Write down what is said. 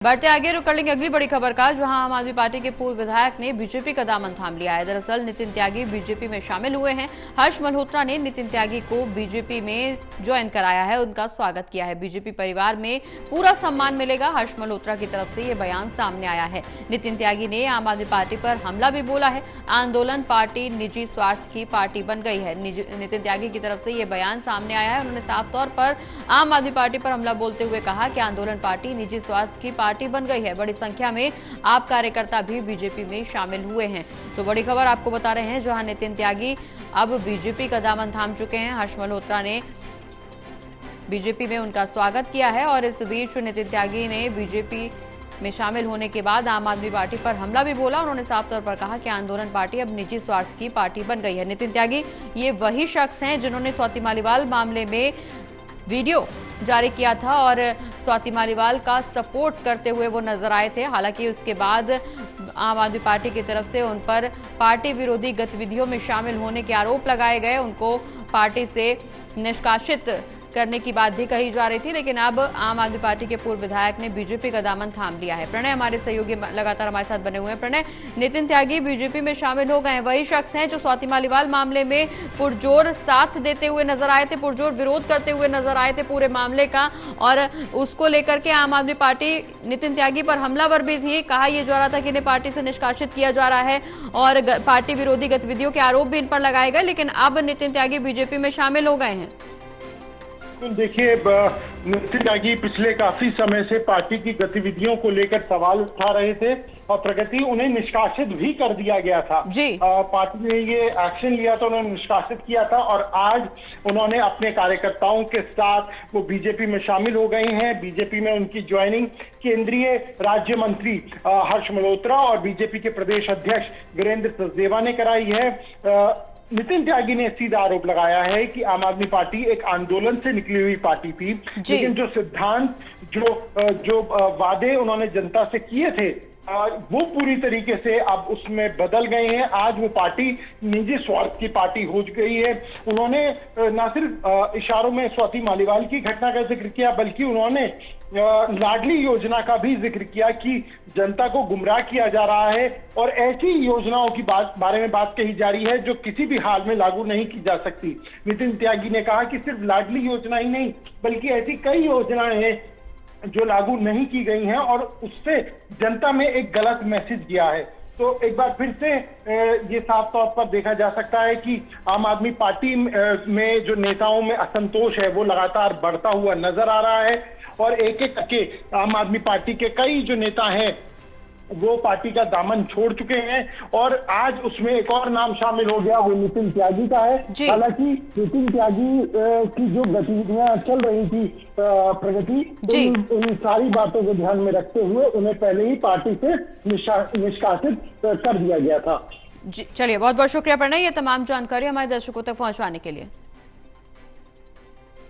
बढ़ते आगे रुक कर लेंगे अगली बड़ी खबर का, जहां आम आदमी पार्टी के पूर्व विधायक ने बीजेपी का दामन थाम लिया है। दरअसल नितिन त्यागी बीजेपी में शामिल हुए हैं। हर्ष मल्होत्रा ने नितिन त्यागी को बीजेपी में ज्वाइन कराया है, उनका स्वागत किया है। बीजेपी परिवार में पूरा सम्मान मिलेगा, हर्ष मल्होत्रा की तरफ से यह बयान सामने आया है। नितिन त्यागी ने आम आदमी पार्टी पर हमला भी बोला है। आंदोलन पार्टी निजी स्वार्थ की पार्टी बन गई है। नितिन त्यागी की तरफ से यह बयान सामने आया है। उन्होंने साफ तौर पर आम आदमी पार्टी पर हमला बोलते हुए कहा कि आंदोलन पार्टी निजी स्वार्थ की पार्टी बन गई है। बड़ी संख्या में आप कार्यकर्ता भी बीजेपी में शामिल हुए हैं। तो बड़ी खबर आपको बता रहे हैं, जहां नितिन त्यागी अब बीजेपी का दामन थाम चुके हैं। हर्ष मल्होत्रा ने बीजेपी में उनका स्वागत किया है और इस बीच नितिन त्यागी ने बीजेपी में शामिल होने के बाद आम आदमी पार्टी पर हमला भी बोला। उन्होंने साफ तौर पर कहा कि आंदोलन पार्टी अब निजी स्वार्थ की पार्टी बन गई है। नितिन त्यागी ये वही शख्स हैं जिन्होंने स्वाति मालीवाल मामले में वीडियो जारी किया था और स्वाति मालीवाल का सपोर्ट करते हुए वो नजर आए थे। हालांकि उसके बाद आम आदमी पार्टी की तरफ से उन पर पार्टी विरोधी गतिविधियों में शामिल होने के आरोप लगाए गए। उनको पार्टी से निष्कासित करने की बात भी कही जा रही थी, लेकिन अब आम आदमी पार्टी के पूर्व विधायक ने बीजेपी का दामन थाम लिया है। प्रणय हमारे सहयोगी लगातार हमारे साथ बने हुए हैं। प्रणय, नितिन त्यागी बीजेपी में शामिल हो गए हैं, वही शख्स हैं जो स्वाति मालीवाल मामले में पुरजोर साथ देते हुए नजर आए थे, पुरजोर विरोध करते हुए नजर आए थे पूरे मामले का, और उसको लेकर के आम आदमी पार्टी नितिन त्यागी पर हमलावर भी थी। कहा यह जा रहा था कि इन्हें पार्टी से निष्कासित किया जा रहा है और पार्टी विरोधी गतिविधियों के आरोप भी इन पर लगाए गए, लेकिन अब नितिन त्यागी बीजेपी में शामिल हो गए हैं। देखिए, नितिन त्यागी पिछले काफी समय से पार्टी की गतिविधियों को लेकर सवाल उठा रहे थे और प्रगति उन्हें निष्कासित भी कर दिया गया था जी। पार्टी ने ये एक्शन लिया था, उन्होंने निष्कासित किया था और आज उन्होंने अपने कार्यकर्ताओं के साथ वो बीजेपी में शामिल हो गए हैं। बीजेपी में उनकी ज्वाइनिंग केंद्रीय राज्य मंत्री हर्ष मल्होत्रा और बीजेपी के प्रदेश अध्यक्ष वीरेंद्र सचदेवा ने कराई है। नितिन त्यागी ने सीधा आरोप लगाया है कि आम आदमी पार्टी एक आंदोलन से निकली हुई पार्टी थी, लेकिन जो सिद्धांत जो वादे उन्होंने जनता से किए थे वो पूरी तरीके से अब उसमें बदल गए हैं। आज वो पार्टी निजी स्वार्थ की पार्टी हो गई है। उन्होंने न सिर्फ इशारों में स्वाति मालीवाल की घटना का जिक्र किया, बल्कि उन्होंने लाडली योजना का भी जिक्र किया कि जनता को गुमराह किया जा रहा है और ऐसी योजनाओं की बारे में बात कही जा रही है जो किसी भी हाल में लागू नहीं की जा सकती। नितिन त्यागी ने कहा कि सिर्फ लाडली योजना ही नहीं, बल्कि ऐसी कई योजनाएं हैं जो लागू नहीं की गई हैं और उससे जनता में एक गलत मैसेज गया है। तो एक बार फिर से ये साफ तौर पर देखा जा सकता है कि आम आदमी पार्टी में जो नेताओं में असंतोष है वो लगातार बढ़ता हुआ नजर आ रहा है और एक एक करके आम आदमी पार्टी के कई जो नेता हैं वो पार्टी का दामन छोड़ चुके हैं और आज उसमें एक और नाम शामिल हो गया, वो नितिन त्यागी का है। हालांकि नितिन त्यागी की जो गतिविधियां चल रही थी प्रगति, इन सारी बातों को ध्यान में रखते हुए उन्हें पहले ही पार्टी से निष्कासित कर दिया गया था। चलिए, बहुत बहुत शुक्रिया प्रणय, ये तमाम जानकारी हमारे दर्शकों तक पहुंचाने के लिए।